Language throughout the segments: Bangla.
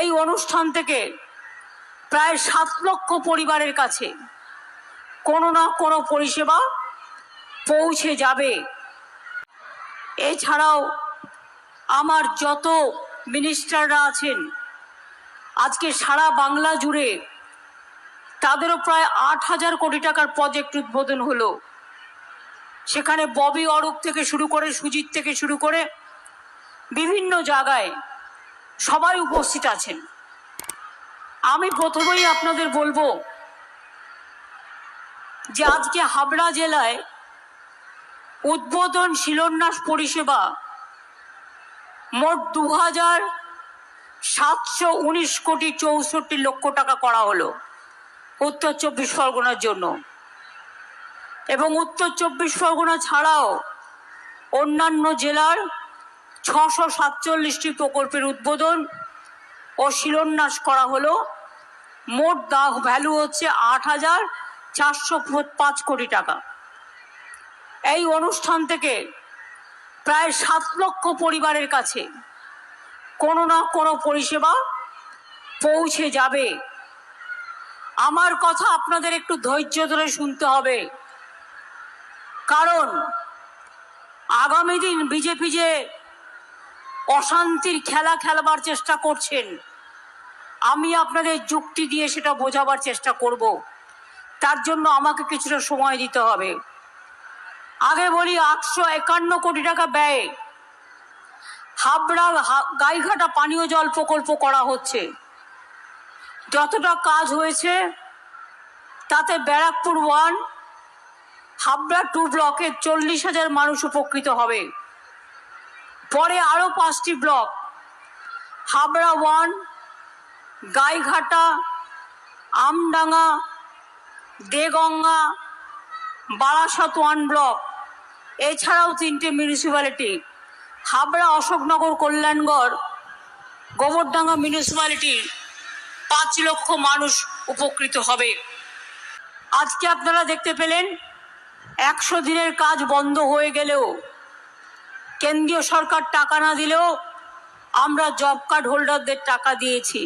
এই অনুষ্ঠান থেকে প্রায় 7 লক্ষ পরিবারের কাছে কোনো না কোনো পরিষেবা পৌঁছে যাবে। এছাড়াও আমার যত মিনিস্টাররা আছেন আজকে সারা বাংলা জুড়ে তাদেরও প্রায় 8,000 কোটি টাকার প্রজেক্ট উদ্বোধন হলো। সেখানে ববি অরূপ থেকে শুরু করে সুজিত থেকে শুরু করে বিভিন্ন জায়গায় সবাই উপস্থিত আছেন। আমি প্রথমেই আপনাদের বলবো যে আজকে হাবড়া জেলায় উদ্বোধন শিলান্যাস পরিষেবা মোট 2,719 কোটি 64 লক্ষ টাকা করা হলো উত্তর 24 পরগনার জন্য। এবং উত্তর 24 পরগনা ছাড়াও অন্যান্য জেলার 647টি প্রকল্পের উদ্বোধন ও শিলান্যাস করা হলো। মোট ভ্যালু হচ্ছে 8,405 কোটি টাকা। এই অনুষ্ঠান থেকে প্রায় 7 লক্ষ পরিবারের কাছে কোনো না কোনো পরিষেবা পৌঁছে যাবে। আমার কথা আপনাদের একটু ধৈর্য ধরে শুনতে হবে, কারণ আগামী দিন বিজেপি যে অশান্তির খেলা খেলবার চেষ্টা করছেন, আমি আপনাদের যুক্তি দিয়ে সেটা বোঝাবার চেষ্টা করব। তার জন্য আমাকে কিছুটা সময় দিতে হবে। আগে বলি, 851 কোটি টাকা ব্যয়ে হাবড়া গাইঘাটা পানীয় জল প্রকল্প করা হচ্ছে। যতটা কাজ হয়েছে তাতে ব্যারাকপুর 1, হাবড়া 2 ব্লকে 40,000 মানুষ উপকৃত হবে। পরে আরও 5টি ব্লক, হাবড়া 1, গাইঘাটা, আমডাঙ্গা, দেগঙ্গা, বারাসাত 1 ব্লক, এছাড়াও 3টে মিউনিসিপ্যালিটি, হাবড়া, অশোকনগর, কল্যাণগড়, গোবরডাঙ্গা মিউনিসিপ্যালিটির 5 লক্ষ মানুষ উপকৃত হবে। আজকে আপনারা দেখতে পেলেন 100 দিনের কাজ বন্ধ হয়ে গেলেও, কেন্দ্রীয় সরকার টাকা না দিলেও আমরা জব কার্ড হোল্ডারদের টাকা দিয়েছি।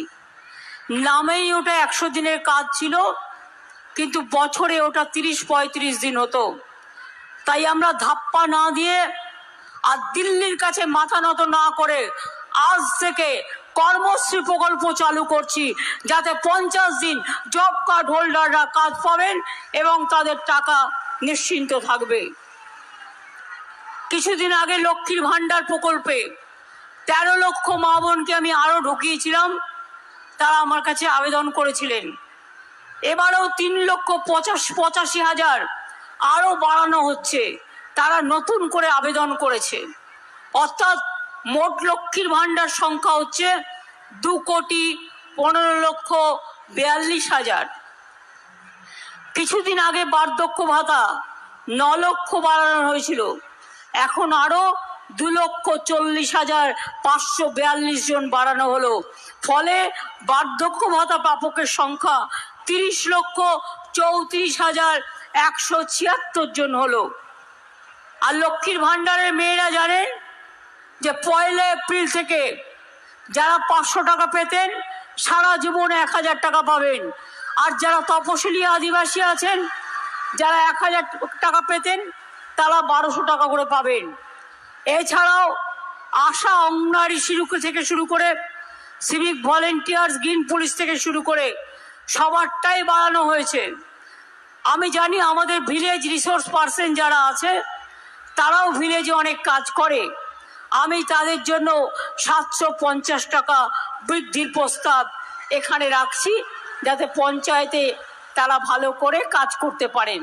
নামেই ওটা 100 দিনের কাজ ছিল, কিন্তু বছরে ওটা 30-35 দিন হতো। তাই আমরা ধাপ্পা না দিয়ে আর দিল্লির কাছে মাথা নত না করে আজ থেকে কর্মশ্রী প্রকল্প চালু করছি, যাতে 50 দিন জব কার্ড হোল্ডাররা কাজ পাবেন এবং তাদের টাকা নিশ্চিন্ত থাকবে। কিছুদিন আগে লক্ষ্মীর ভাণ্ডার প্রকল্পে 13 লক্ষ মা বোনকে আমি আরও ঢুকিয়েছিলাম, তারা আমার কাছে আবেদন করেছিলেন। এবারেও 3,85,000 আরও বাড়ানো হচ্ছে, তারা নতুন করে আবেদন করেছে। অর্থাৎ মোট লক্ষ্মীর ভাণ্ডার সংখ্যা হচ্ছে 2,15,42,000। কিছুদিন আগে বার্ধক্য ভাতা 9 লক্ষ বাড়ানো হয়েছিল, এখন আরও 2,40,542 জন বাড়ানো হলো। ফলে বার্ধক্য ভাতা প্রাপকের সংখ্যা 30,34,176 জন হলো। আর লক্ষ্মীর ভাণ্ডারের মেয়েরা জানেন যে 1 এপ্রিল থেকে যারা 500 টাকা পেতেন সারা জীবনে 1,000 টাকা পাবেন। আর যারা তপশিলি আদিবাসী আছেন, যারা 1,000 টাকা পেতেন, তারা 1,200 টাকা করে পাবেন। এছাড়াও আশা, অঙ্গনওয়াড়ি থেকে শুরু করে সিভিক ভলেন্টিয়ার্স, গ্রিন পুলিশ থেকে শুরু করে সবারটাই বাড়ানো হয়েছে। আমি জানি আমাদের ভিলেজ রিসোর্স পার্সন যারা আছে তারাও ভিলেজে অনেক কাজ করে। আমি তাদের জন্য 750 টাকা বৃদ্ধির প্রস্তাব এখানে রাখছি, যাতে পঞ্চায়েতে তারা ভালো করে কাজ করতে পারেন।